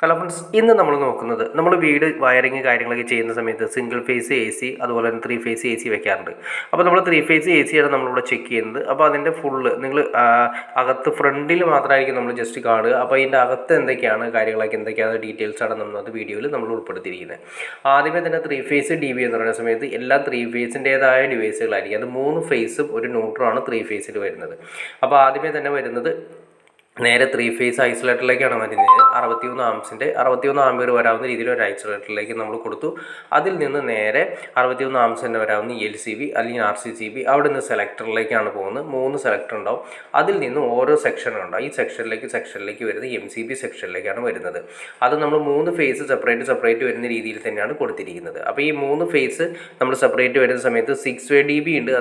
Hello friends, ഇന്ന് നമ്മൾ നോക്കുന്നത് നമ്മൾ വീട് വയറിങ് കാര്യങ്ങളൊക്കെ ചെയ്യുന്ന സമയത്ത് സിംഗിൾ ഫേസ് എ സി അതുപോലെ തന്നെ 3 ഫേസ് എ സി വെക്കാറുണ്ട്. അപ്പോൾ നമ്മൾ 3 ഫേസ് എ സിയാണ് നമ്മളിവിടെ ചെക്ക് ചെയ്യുന്നത്. അപ്പോൾ അതിൻ്റെ ഫുള്ള് നിങ്ങൾ അകത്ത് ഫ്രണ്ടിൽ മാത്രമായിരിക്കും നമ്മൾ ജസ്റ്റ് കാണുക. അപ്പോൾ അതിൻ്റെ അകത്ത് എന്തൊക്കെയാണ് കാര്യങ്ങളൊക്കെ എന്തൊക്കെയാണ് ഡീറ്റെയിൽസാണ് നമ്മളത് വീഡിയോയിൽ നമ്മൾ ഉൾപ്പെടുത്തിയിരിക്കുന്നത്. ആദ്യമേ തന്നെ 3 ഫേസ് ഡി ബി എന്ന് പറയുന്ന സമയത്ത് എല്ലാ 3 ഫേസിൻ്റേതായ ഡിവൈസുകളായിരിക്കും. അത് 3 ഫേസും ഒരു ന്യൂട്രലാണ് 3 ഫേസിൽ വരുന്നത്. അപ്പോൾ ആദ്യമേ തന്നെ വരുന്നത് നേരെ 3 ഫേസ് ഐസൊലേറ്ററിലേക്കാണ് വരുന്നത്. 61 ആംസിൻ്റെ 61 ആംപിയർ വരാവുന്ന രീതിയിൽ ഒരു ഐസൊലേറ്ററിലേക്ക് നമ്മൾ കൊടുത്തു. അതിൽ നിന്ന് നേരെ 61 ആംസ് തന്നെ വരാവുന്ന LCB അല്ലെങ്കിൽ RCCB അവിടെ നിന്ന് സെലക്ടറിലേക്കാണ് പോകുന്നത്. 3 സെലക്ടർ ഉണ്ടാവും. അതിൽ നിന്ന് ഓരോ സെക്ഷനുണ്ടാവും. ഈ സെക്ഷനിലേക്ക് വരുന്നത് MCB സെക്ഷനിലേക്കാണ് വരുന്നത്. അത് നമ്മൾ 3 ഫേസ് സെപ്പറേറ്റ് വരുന്ന രീതിയിൽ തന്നെയാണ് കൊടുത്തിരിക്കുന്നത്. അപ്പോൾ ഈ 3 ഫേസ് നമ്മൾ സെപ്പറേറ്റ് വരുന്ന സമയത്ത് 6 വേ DB ഉണ്ട്,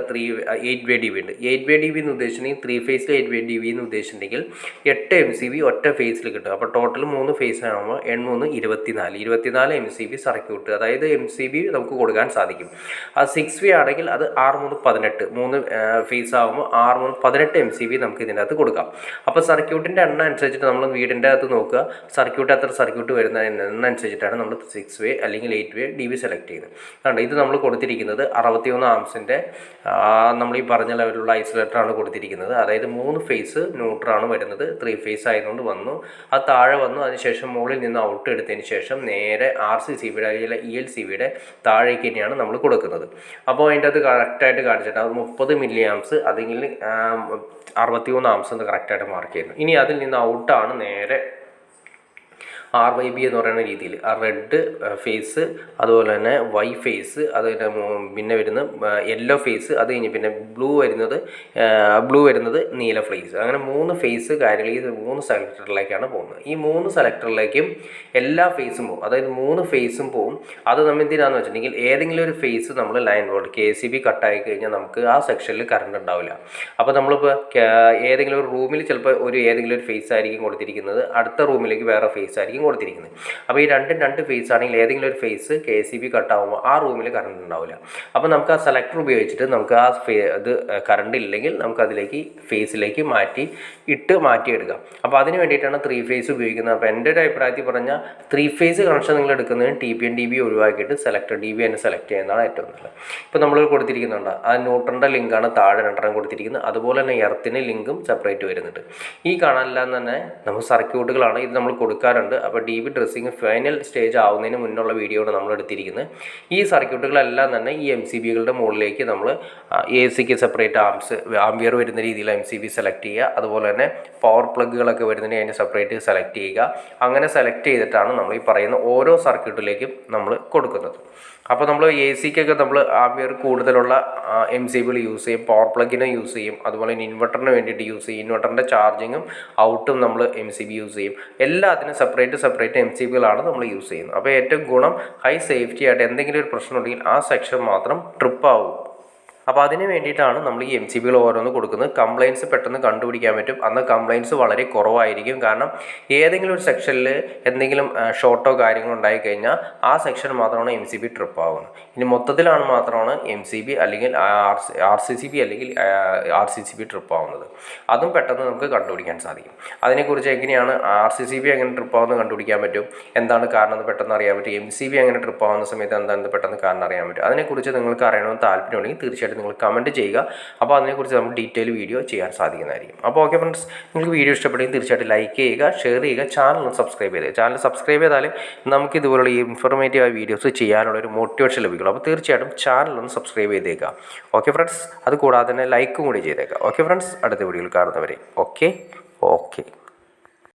8 വേ DB ഉണ്ട്. 8 വേ DB എന്ന് ഉദ്ദേശിച്ചിട്ടുണ്ടെങ്കിൽ 3 ഫേസിൽ 8 വേ DB എന്ന് ഉദ്ദേശിച്ചിട്ടുണ്ടെങ്കിൽ 8 MCB ഒറ്റ ഫേസിൽ കിട്ടും. അപ്പോൾ ടോട്ടൽ 3 ഫേസ് ആകുമ്പോൾ 24 MCB സർക്യൂട്ട്, അതായത് MCB നമുക്ക് കൊടുക്കാൻ സാധിക്കും. അത് 6 വേ ആണെങ്കിൽ അത് 6×3 18 ഫേസ് ആകുമ്പോൾ 6×18 MCB നമുക്ക് ഇതിൻ്റെ അകത്ത് കൊടുക്കാം. അപ്പോൾ സർക്യൂട്ടിൻ്റെ എണ്ണം അനുസരിച്ചിട്ട് നമ്മൾ വീടിൻ്റെ അകത്ത് നോക്കുക, സർക്യൂട്ട് എത്ര സർക്യൂട്ട് വരുന്ന എണ്ണം അനുസരിച്ചിട്ടാണ് നമ്മൾ 6 വേ അല്ലെങ്കിൽ 8 വേ DB സെലക്ട് ചെയ്യുന്നത്. അതുകൊണ്ട് ഇത് നമ്മൾ കൊടുത്തിരിക്കുന്നത് 61 ആംസിൻ്റെ നമ്മൾ ഈ പറഞ്ഞ ലെവലുള്ള ഐസൊലേറ്ററാണ് കൊടുത്തിരിക്കുന്നത്. അതായത് 3 ഫേസ് ന്യൂട്രലാണ് വരുന്നത്. 3 ഫേസ് ആയതുകൊണ്ട് വന്നു, അത് താഴെ വന്നു. അതിനുശേഷം മുകളിൽ നിന്ന് ഔട്ട് എടുത്തതിന് ശേഷം നേരെ RCCBയുടെ അല്ലെങ്കിൽ ELCBയുടെ താഴേക്ക് തന്നെയാണ് നമ്മൾ കൊടുക്കുന്നത്. അപ്പോൾ അതിൻ്റെ അത് കറക്റ്റായിട്ട് കാണിച്ചിട്ട് അത് 30 മില്ലി ആംസ് അല്ലെങ്കിൽ 61 ആംസ് എന്ന് കറക്റ്റായിട്ട് മാർക്ക് ചെയ്യുന്നു. ഇനി അതിൽ നിന്ന് ഔട്ടാണ് നേരെ RYB എന്ന് പറയുന്ന രീതിയിൽ ആ റെഡ് ഫേസ്, അതുപോലെ തന്നെ വൈ ഫേസ്, അത് പിന്നെ വരുന്നത് യെല്ലോ ഫേസ്, അത് കഴിഞ്ഞ് പിന്നെ ബ്ലൂ വരുന്നത് നീല ഫേസ്. അങ്ങനെ 3 ഫേസ് കാര്യങ്ങൾ ഈ 3 സെലക്ടറിലേക്കാണ് പോകുന്നത്. ഈ 3 സെലക്ടറിലേക്കും എല്ലാ ഫേസും പോകും, അതായത് 3 ഫേസും പോകും. അത് നമ്മൾ എന്തിനാണെന്ന് വെച്ചിട്ടുണ്ടെങ്കിൽ ഏതെങ്കിലും ഒരു ഫേസ് നമ്മൾ ലൈൻ വോൾട്ട് KCB കട്ടായി കഴിഞ്ഞാൽ നമുക്ക് ആ സെക്ഷനിൽ കറണ്ട് ഉണ്ടാവില്ല. അപ്പോൾ നമ്മളിപ്പോൾ ഏതെങ്കിലും ഒരു റൂമിൽ ചിലപ്പോൾ ഏതെങ്കിലും ഒരു ഫേസ് ആയിരിക്കും കൊടുത്തിരിക്കുന്നത്, അടുത്ത റൂമിലേക്ക് വേറെ ഫേസ് ആയിരിക്കും കൊടുത്തിരിക്കുന്നത്. അപ്പോൾ ഈ രണ്ട് ഫേസ് ആണെങ്കിൽ ഏതെങ്കിലും ഒരു ഫേസ് KCB കട്ടാകുമ്പോൾ ആ റൂമിൽ കറണ്ട് ഉണ്ടാവില്ല. അപ്പോൾ നമുക്ക് ആ സെലക്ടർ ഉപയോഗിച്ചിട്ട് നമുക്ക് ആ അത് കറണ്ട് ഇല്ലെങ്കിൽ നമുക്ക് അതിലേക്ക് ഫേസിലേക്ക് മാറ്റിയെടുക്കാം. അപ്പോൾ അതിന് വേണ്ടിയിട്ടാണ് 3 ഫേസ് ഉപയോഗിക്കുന്നത്. അപ്പോൾ എൻ്റെ ഒരു അഭിപ്രായത്തിൽ പറഞ്ഞാൽ 3 ഫേസ് കണക്ഷൻ നിങ്ങൾ എടുക്കുന്നതിന് TPN DB ഒഴിവാക്കിയിട്ട് സെലക്ടർ DB തന്നെ സെലക്ട് ചെയ്യുന്നതാണ് ഏറ്റവും നല്ലത്. ഇപ്പോൾ നമ്മൾ കൊടുത്തിരിക്കുന്നുണ്ട് ആ ന്യൂട്രൻ്റെ ലിങ്കാണ് താഴെ 2 കൊടുത്തിരിക്കുന്നത്. അതുപോലെ തന്നെ എർത്തിന് ലിങ്കും സെപ്പറേറ്റ് വരുന്നുണ്ട്. ഈ കാണാനെല്ലാം തന്നെ നമുക്ക് സർക്യൂട്ടുകളാണ്, ഇത് നമ്മൾ കൊടുക്കാറുണ്ട്. അപ്പോൾ DB ഡ്രസ്സിങ് ഫൈനൽ സ്റ്റേജ് ആവുന്നതിന് മുന്നുള്ള വീഡിയോ ആണ് നമ്മൾ എടുത്തിരിക്കുന്നത്. ഈ സർക്യൂട്ടുകളെല്ലാം തന്നെ ഈ MCBകളുടെ മുകളിലേക്ക് നമ്മൾ ACക്ക് സെപ്പറേറ്റ് ആംബിയർ വരുന്ന രീതിയിൽ MCB സെലക്ട് ചെയ്യുക. അതുപോലെ തന്നെ പവർ പ്ലഗുകളൊക്കെ വരുന്നതിന് അതിന് സെപ്പറേറ്റ് സെലക്ട് ചെയ്യുക. അങ്ങനെ സെലക്ട് ചെയ്തിട്ടാണ് നമ്മൾ ഈ പറയുന്ന ഓരോ സർക്യൂട്ടിലേക്കും നമ്മൾ കൊടുക്കുന്നത്. അപ്പോൾ നമ്മൾ ACക്കൊക്കെ നമ്മൾ ആംബിയർ കൂടുതലുള്ള MCBകൾ യൂസ് ചെയ്യും, പവർ പ്ലഗിനെ യൂസ് ചെയ്യും, അതുപോലെ തന്നെ ഇൻവെർട്ടറിന് വേണ്ടിയിട്ട് യൂസ് ചെയ്യും. ഇൻവെർട്ടറിൻ്റെ ചാർജിങ്ങും ഔട്ടും നമ്മൾ MCB യൂസ് ചെയ്യും. എല്ലാത്തിനും സെപ്പറേറ്റ് MCBകളാണ് നമ്മൾ യൂസ് ചെയ്യുന്നത്. അപ്പോൾ ഏറ്റവും ഗുണം ഹൈ സേഫ്റ്റി ആയിട്ട് എന്തെങ്കിലും ഒരു പ്രശ്നം ഉണ്ടെങ്കിൽ ആ സെക്ഷൻ മാത്രം ട്രിപ്പ് ആവും. അപ്പോൾ അതിന് വേണ്ടിയിട്ടാണ് നമ്മൾ ഈ MCBകൾ ഓരോന്ന് കൊടുക്കുന്നത്. കംപ്ലയിൻസ് പെട്ടെന്ന് കണ്ടുപിടിക്കാൻ പറ്റും. അന്ന് കംപ്ലയിൻസ് വളരെ കുറവായിരിക്കും. കാരണം ഏതെങ്കിലും ഒരു സെക്ഷനിൽ എന്തെങ്കിലും ഷോർട്ടോ കാര്യങ്ങളോ ഉണ്ടായിക്കഴിഞ്ഞാൽ ആ സെക്ഷൻ മാത്രമാണ് MCB ട്രിപ്പ് ആവുന്നത്. ഇനി മൊത്തത്തിലാണ് മാത്രമാണ് MCB അല്ലെങ്കിൽ RCCB അല്ലെങ്കിൽ RCCB ട്രിപ്പ് ആവുന്നത്. അതും പെട്ടെന്ന് നമുക്ക് കണ്ടുപിടിക്കാൻ സാധിക്കും. അതിനെക്കുറിച്ച് എങ്ങനെയാണ് RCCB എങ്ങനെ ട്രിപ്പ് ആവുന്നത് കണ്ടുപിടിക്കാൻ പറ്റും, എന്താണ് കാരണം എന്ന് പെട്ടെന്ന് അറിയാൻ പറ്റും. MCB എങ്ങനെ ട്രിപ്പ് ആവുന്ന സമയത്ത് എന്താണെന്ന് പെട്ടെന്ന് കാരണം അറിയാൻ പറ്റും. അതിനെക്കുറിച്ച് നിങ്ങൾക്ക് അറിയണമെന്ന് താല്പര്യമുണ്ടെങ്കിൽ തീർച്ചയായിട്ടും നിങ്ങൾ കമൻറ്റ് ചെയ്യുക. അപ്പോൾ അതിനെക്കുറിച്ച് നമുക്ക് ഡീറ്റെയിൽ വീഡിയോ ചെയ്യാൻ സാധിക്കുന്നതായിരിക്കും. അപ്പോൾ ഓക്കെ ഫ്രണ്ട്സ്, നിങ്ങൾക്ക് വീഡിയോ ഇഷ്ടപ്പെട്ടെങ്കിൽ തീർച്ചയായിട്ടും ലൈക്ക് ചെയ്യുക, ഷെയർ ചെയ്യുക, ചാനൽ ഒന്ന് സബ്സ്ക്രൈബ് ചെയ്യുക. ചാനൽ സബ്സ്ക്രൈബ് ചെയ്താൽ നമുക്ക് ഇതുപോലുള്ള ഈ ഇൻഫോർമേറ്റീവായ വീഡിയോസ് ചെയ്യാനുള്ള ഒരു മോട്ടിവേഷൻ ലഭിക്കുള്ളൂ. അപ്പോൾ തീർച്ചയായിട്ടും ചാനൽ ഒന്ന് സബ്സ്ക്രൈബ് ചെയ്തേക്കുക. ഓക്കെ ഫ്രണ്ട്സ്, അത് കൂടാതെ തന്നെ ലൈക്കും കൂടി ചെയ്തേക്കുക. ഓക്കെ ഫ്രണ്ട്സ്, അടുത്ത വീഡിയോയിൽ കാണുന്നവരെ ഓക്കെ.